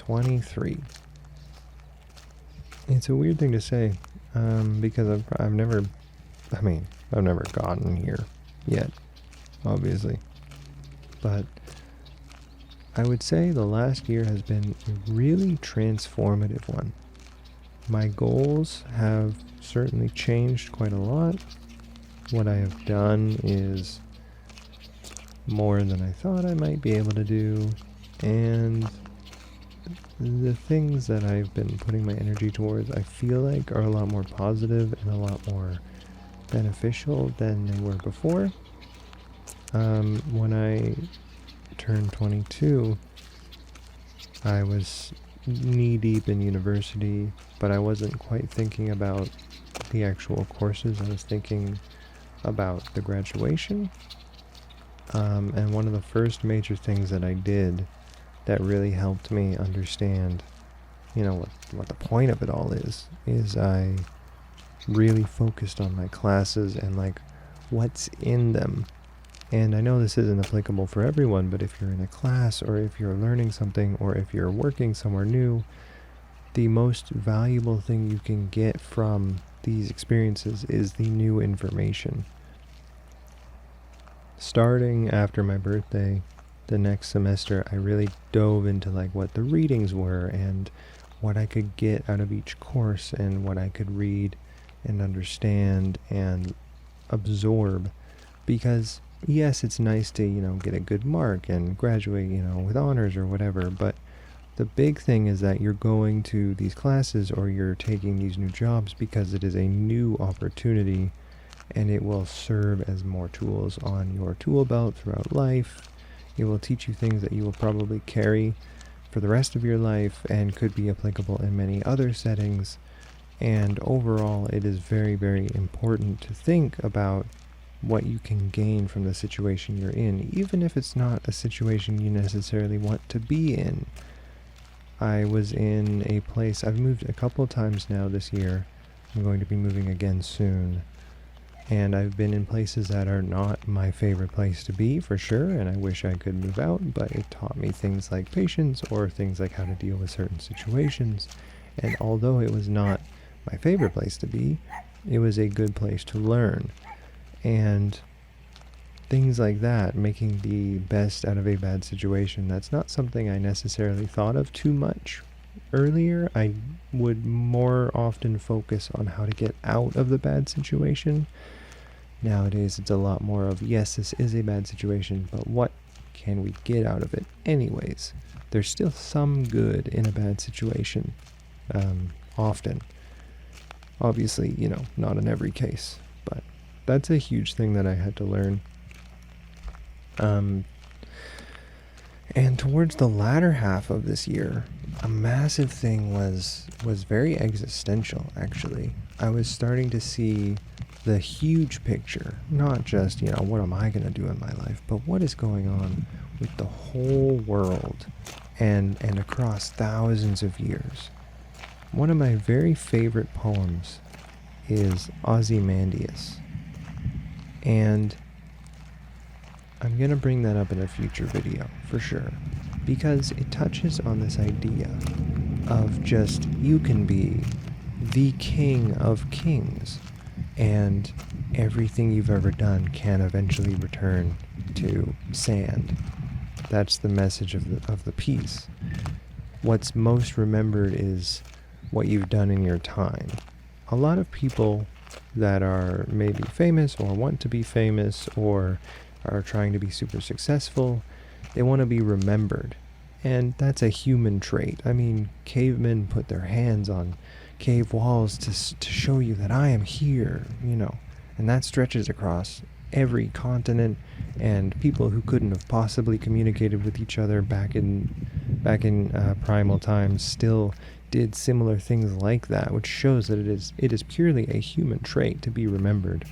23. It's a weird thing to say, because I've never gotten here yet, obviously. But I would say the last year has been a really transformative one. My goals have certainly changed quite a lot. What I have done is more than I thought I might be able to do, and the things that I've been putting my energy towards, I feel like are a lot more positive and a lot more beneficial than they were before. When I turned 22, I was knee-deep in university, but I wasn't quite thinking about the actual courses. I was thinking about the graduation. And one of the first major things that I did that really helped me understand, what the point of it all is I really focused on my classes and what's in them. And I know this isn't applicable for everyone, but if you're in a class or if you're learning something or if you're working somewhere new, the most valuable thing you can get from these experiences is the new information. Starting after my birthday, the next semester, I really dove into what the readings were and what I could get out of each course and what I could read and understand and absorb. Because yes, it's nice to, get a good mark and graduate, with honors or whatever, but the big thing is that you're going to these classes or you're taking these new jobs because it is a new opportunity and it will serve as more tools on your tool belt throughout life. It will teach you things that you will probably carry for the rest of your life and could be applicable in many other settings. And overall, it is very, very important to think about what you can gain from the situation you're in, even if it's not a situation you necessarily want to be in. I was in a place, I've moved a couple of times now this year. I'm going to be moving again soon. And I've been in places that are not my favorite place to be, for sure, and I wish I could move out, but it taught me things like patience or things like how to deal with certain situations. And although it was not my favorite place to be, it was a good place to learn. And things like that, making the best out of a bad situation, that's not something I necessarily thought of too much. Earlier, I would more often focus on how to get out of the bad situation. Nowadays, it's a lot more of, yes, this is a bad situation, but what can we get out of it anyways? There's still some good in a bad situation, often. Obviously, not in every case, but that's a huge thing that I had to learn. And towards the latter half of this year, a massive thing was very existential, actually. I was starting to see the huge picture, not just, what am I going to do in my life, but what is going on with the whole world and across thousands of years. One of my very favorite poems is Ozymandias, and I'm going to bring that up in a future video, for sure, because it touches on this idea of just, you can be the king of kings, and everything you've ever done can eventually return to sand. That's the message of the piece. What's most remembered is what you've done in your time. A lot of people that are maybe famous or want to be famous or are trying to be super successful, they want to be remembered. And that's a human trait. I mean, cavemen put their hands on cave walls to show you that I am here, and that stretches across every continent, and people who couldn't have possibly communicated with each other back in primal times still did similar things like that, which shows that it is purely a human trait to be remembered.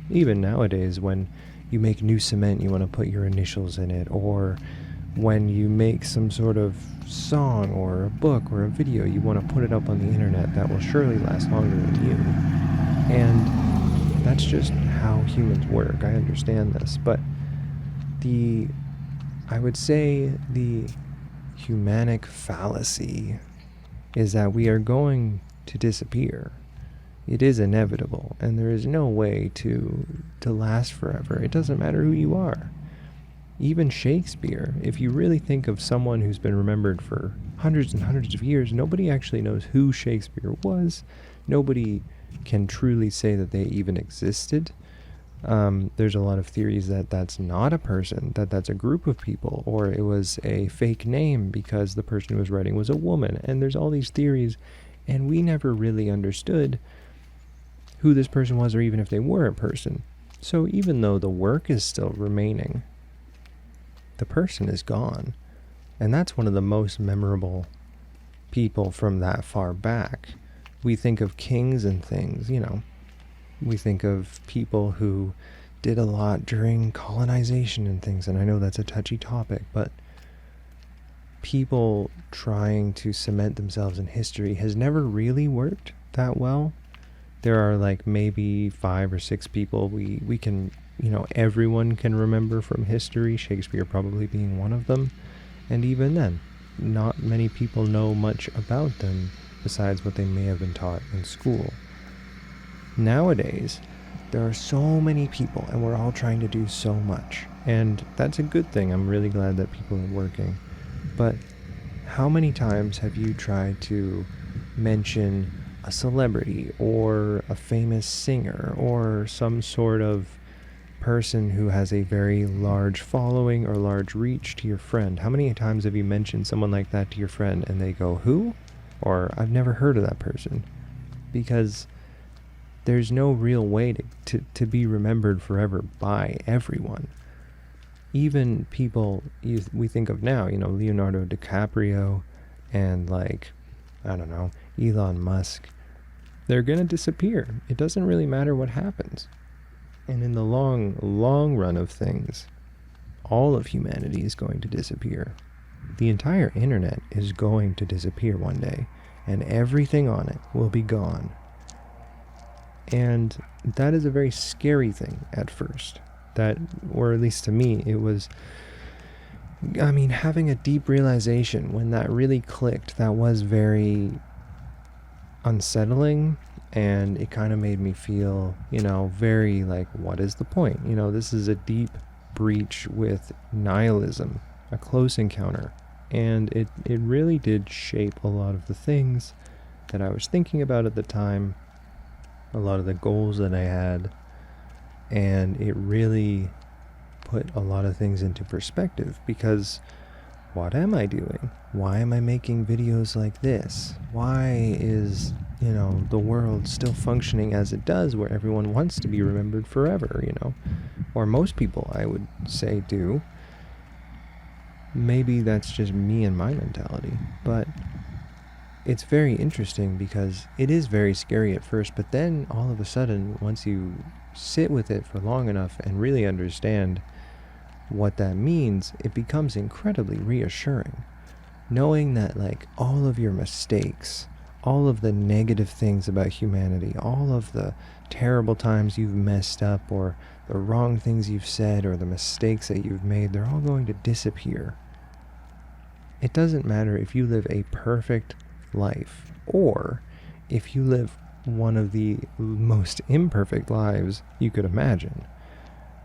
Even nowadays, when you make new cement, you want to put your initials in it, or when you make some sort of song or a book or a video, you want to put it up on the internet. That will surely last longer than you. And that's just how humans work. I understand this, but I would say the humanic fallacy is that we are going to disappear. It is inevitable, and there is no way to last forever. It doesn't matter who you are. Even Shakespeare, if you really think of someone who's been remembered for hundreds and hundreds of years, nobody actually knows who Shakespeare was. Nobody can truly say that they even existed. There's a lot of theories that that's not a person, that that's a group of people, or it was a fake name because the person who was writing was a woman. And there's all these theories, and we never really understood who this person was, or even if they were a person. So even though the work is still remaining, the person is gone. And that's one of the most memorable people from that far back. We think of kings and things, we think of people who did a lot during colonization and things, and I know that's a touchy topic, but people trying to cement themselves in history has never really worked that well. There are like maybe 5 or 6 people we can, everyone can remember from history, Shakespeare probably being one of them. And even then, not many people know much about them besides what they may have been taught in school. Nowadays, there are so many people, and we're all trying to do so much. And that's a good thing. I'm really glad that people are working. But how many times have you tried to mention a celebrity or a famous singer or some sort of person who has a very large following or large reach to your friend? How many times have you mentioned someone like that to your friend and they go, who? Or, I've never heard of that person. Because there's no real way to be remembered forever by everyone. Even people we think of now, Leonardo DiCaprio and Elon Musk, they're going to disappear. It doesn't really matter what happens. And in the long, long run of things, all of humanity is going to disappear. The entire internet is going to disappear one day, and everything on it will be gone. And that is a very scary thing at first. Or at least to me, it was, having a deep realization when that really clicked, that was very unsettling, and it kind of made me feel, very like, what is the point? This is a deep breach with nihilism, a close encounter, and it really did shape a lot of the things that I was thinking about at the time, a lot of the goals that I had, and it really put a lot of things into perspective, because what am I doing? Why am I making videos like this? Why is, the world still functioning as it does, where everyone wants to be remembered forever, Or most people, I would say, do. Maybe that's just me and my mentality, but it's very interesting because it is very scary at first, but then all of a sudden, once you sit with it for long enough and really understand what that means, it becomes incredibly reassuring. Knowing that all of your mistakes, all of the negative things about humanity, all of the terrible times you've messed up, or the wrong things you've said, or the mistakes that you've made, they're all going to disappear. It doesn't matter if you live a perfect life, or if you live one of the most imperfect lives you could imagine.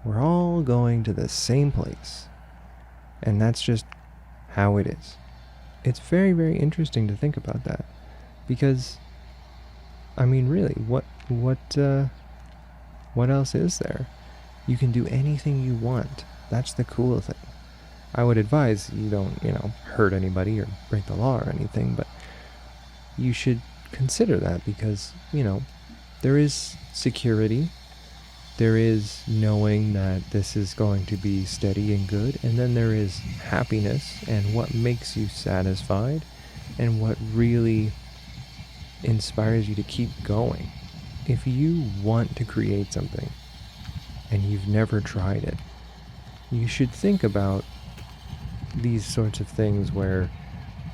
We're all going to the same place, and that's just how it is. It's very, very interesting to think about that, because, really, what else is there? You can do anything you want. That's the cool thing. I would advise you don't, hurt anybody or break the law or anything, but you should consider that, because, there is security. There is knowing that this is going to be steady and good, and then there is happiness and what makes you satisfied and what really inspires you to keep going. If you want to create something and you've never tried it, you should think about these sorts of things where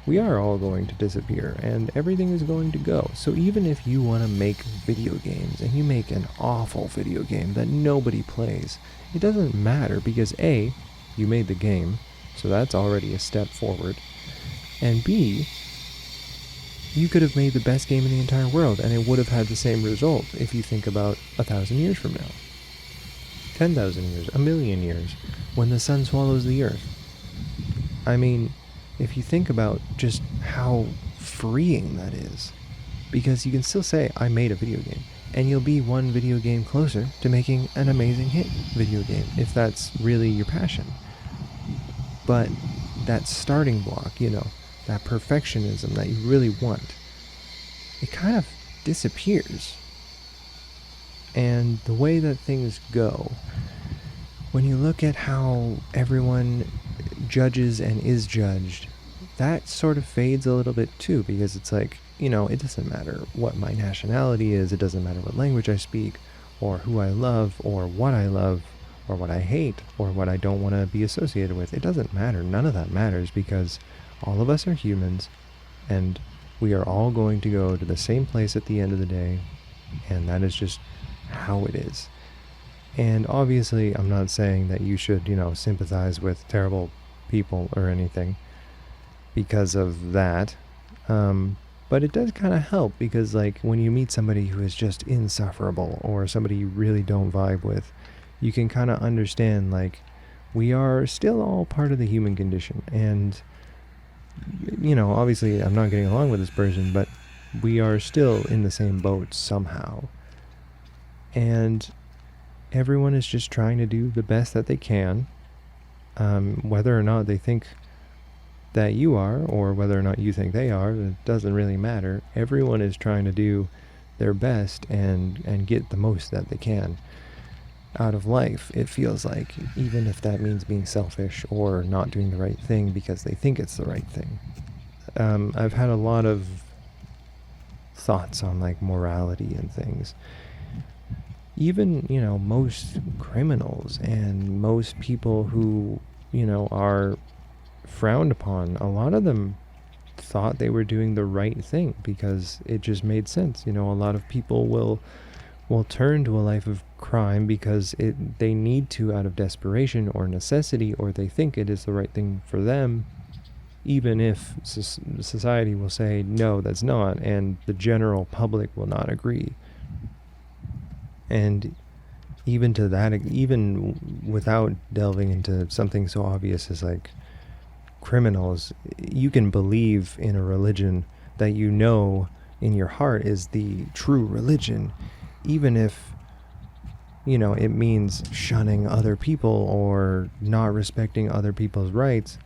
we are all going to disappear and everything is going to go. So even if you want to make video games and you make an awful video game that nobody plays, it doesn't matter, because A, you made the game, so that's already a step forward. And B, you could have made the best game in the entire world and it would have had the same result if you think about 1,000 years from now. 10,000 years, a million years, when the sun swallows the earth. I mean, if you think about just how freeing that is, because you can still say, I made a video game, and you'll be one video game closer to making an amazing hit video game, if that's really your passion. But that starting block, that perfectionism that you really want, it kind of disappears. And the way that things go, when you look at how everyone judges and is judged, that sort of fades a little bit too, because it's like, it doesn't matter what my nationality is, it doesn't matter what language I speak, or who I love, or what I hate, or what I don't want to be associated with. It doesn't matter. None of that matters, because all of us are humans, and we are all going to go to the same place at the end of the day, and that is just how it is. And obviously, I'm not saying that you should, sympathize with terrible people or anything because of that. But it does kind of help, because like when you meet somebody who is just insufferable, or somebody you really don't vibe with, you can kind of understand, like, we are still all part of the human condition. And, obviously I'm not getting along with this person, but we are still in the same boat somehow. And everyone is just trying to do the best that they can, whether or not they think that you are, or whether or not you think they are, it doesn't really matter. Everyone is trying to do their best and get the most that they can out of life, it feels like, even if that means being selfish or not doing the right thing because they think it's the right thing. I've had a lot of thoughts on like morality and things. Even, most criminals and most people who, are frowned upon, a lot of them thought they were doing the right thing because it just made sense. A lot of people will turn to a life of crime because they need to, out of desperation or necessity, or they think it is the right thing for them, even if society will say, no, that's not, and the general public will not agree. And even to that, even without delving into something so obvious as like criminals, you can believe in a religion that in your heart is the true religion, even if it means shunning other people or not respecting other people's rights.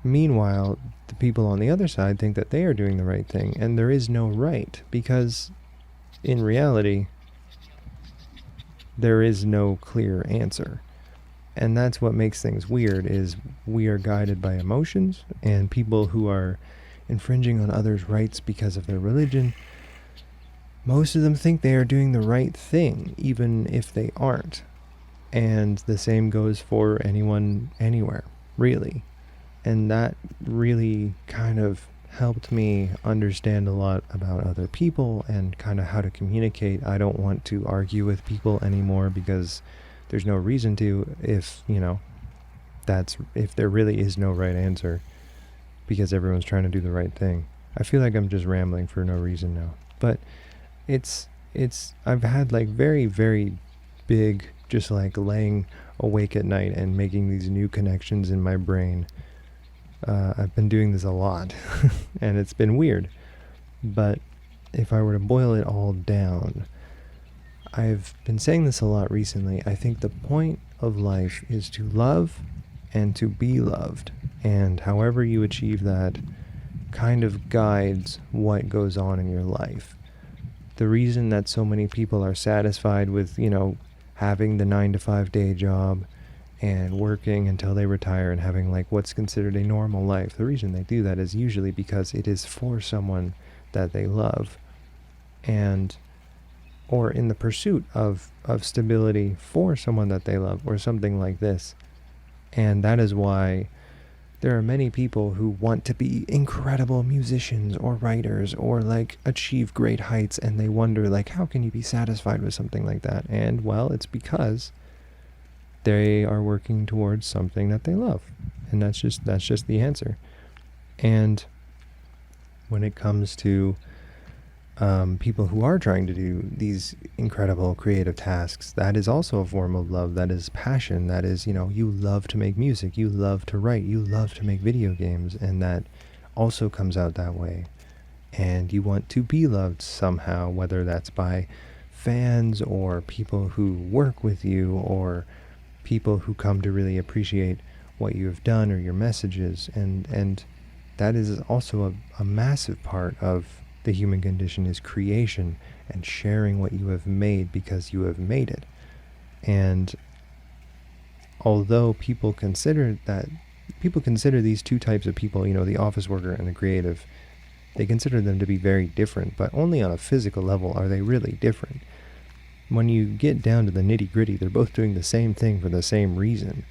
Meanwhile, the people on the other side think that they are doing the right thing, and there is no right, because in reality there is no clear answer. And that's what makes things weird, is we are guided by emotions, and people who are infringing on others' rights because of their religion, most of them think they are doing the right thing, even if they aren't. And the same goes for anyone, anywhere, really. And that really kind of helped me understand a lot about other people and kind of how to communicate. I don't want to argue with people anymore, because there's no reason to, if there really is no right answer, because everyone's trying to do the right thing. I feel like I'm just rambling for no reason now, but I've had like very, very big, just like laying awake at night and making these new connections in my brain. I've been doing this a lot and it's been weird, but if I were to boil it all down, I've been saying this a lot recently. I think the point of life is to love and to be loved, and however you achieve that kind of guides what goes on in your life. The reason that so many people are satisfied with, having the 9-to-5 day job and working until they retire and having like what's considered a normal life, the reason they do that is usually because it is for someone that they love, or in the pursuit of stability for someone that they love, or something like this. And that is why there are many people who want to be incredible musicians or writers or like achieve great heights, and they wonder like, how can you be satisfied with something like that? And well, it's because they are working towards something that they love. And that's just the answer. And when it comes to people who are trying to do these incredible creative tasks, that is also a form of love. That is passion. That is, you love to make music, you love to write, you love to make video games, and that also comes out that way. And you want to be loved somehow, whether that's by fans or people who work with you or people who come to really appreciate what you have done or your messages. And that is also a massive part of the human condition, is creation and sharing what you have made because you have made it. And although people consider these two types of people, the office worker and the creative, they consider them to be very different, but only on a physical level are they really different. When you get down to the nitty-gritty, they're both doing the same thing for the same reason.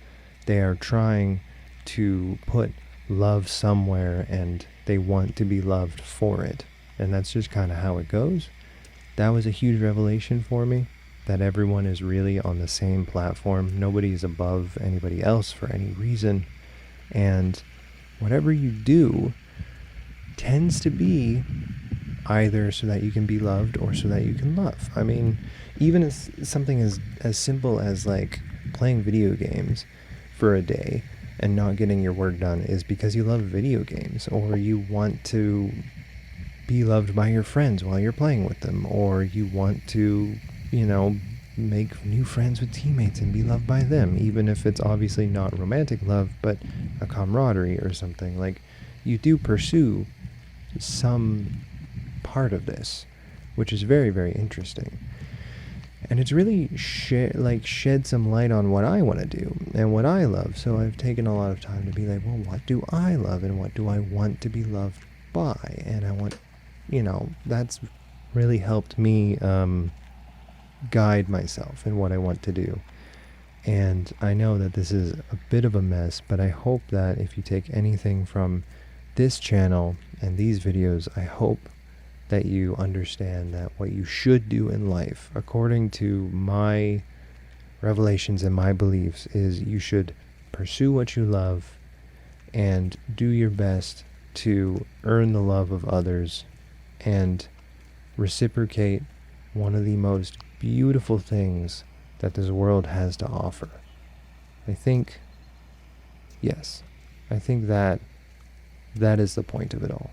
They are trying to put love somewhere, and they want to be loved for it. And that's just kind of how it goes. That was a huge revelation for me, that everyone is really on the same platform. Nobody is above anybody else for any reason. And whatever you do tends to be either so that you can be loved or so that you can love. I mean, even as something as simple as like playing video games for a day and not getting your work done is because you love video games, or you want to be loved by your friends while you're playing with them, or you want to, make new friends with teammates and be loved by them, even if it's obviously not romantic love, but a camaraderie or something. Like, you do pursue some part of this, which is very, very interesting. And it's really shed some light on what I want to do and what I love. So I've taken a lot of time to be like, well, what do I love and what do I want to be loved by? And I want, that's really helped me guide myself in what I want to do. And I know that this is a bit of a mess, but I hope that if you take anything from this channel and these videos, I hope that you understand that what you should do in life, according to my revelations and my beliefs, is you should pursue what you love and do your best to earn the love of others and reciprocate one of the most beautiful things that this world has to offer. I think that is the point of it all.